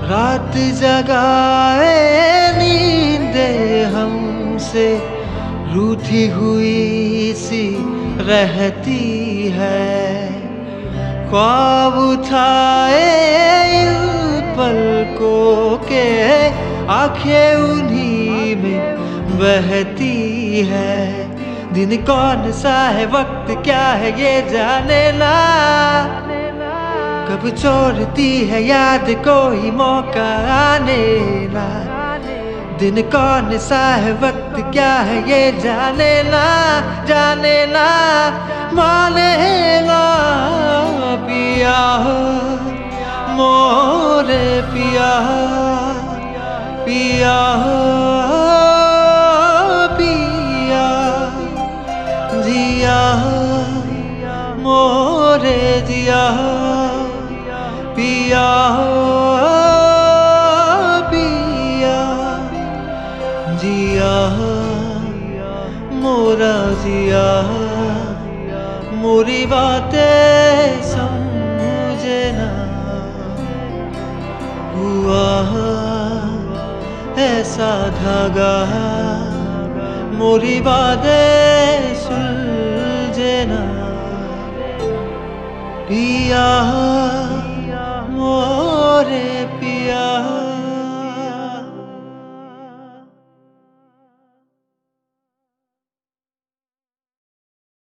रात जगाए नींदे हमसे रूठी हुई सी रहती है। ख्वाब उठाए इन पलकों के आंखें उन्हीं में बहती है। दिन कौन सा है वक्त क्या है ये जाने ना, कब छोड़ती है याद कोई मौका आने ना। दिन कौन सा है वक्त क्या है ये जाने ना, जाने ना। माने ला पिया मोरे पिया, पिया पिया जिया मोरे जिया, पिया पिया जिया मोरा जिया। मोरी बातें समझे ना, हुआ ऐसा धागा मोरी बातें सुलझे ना। पिया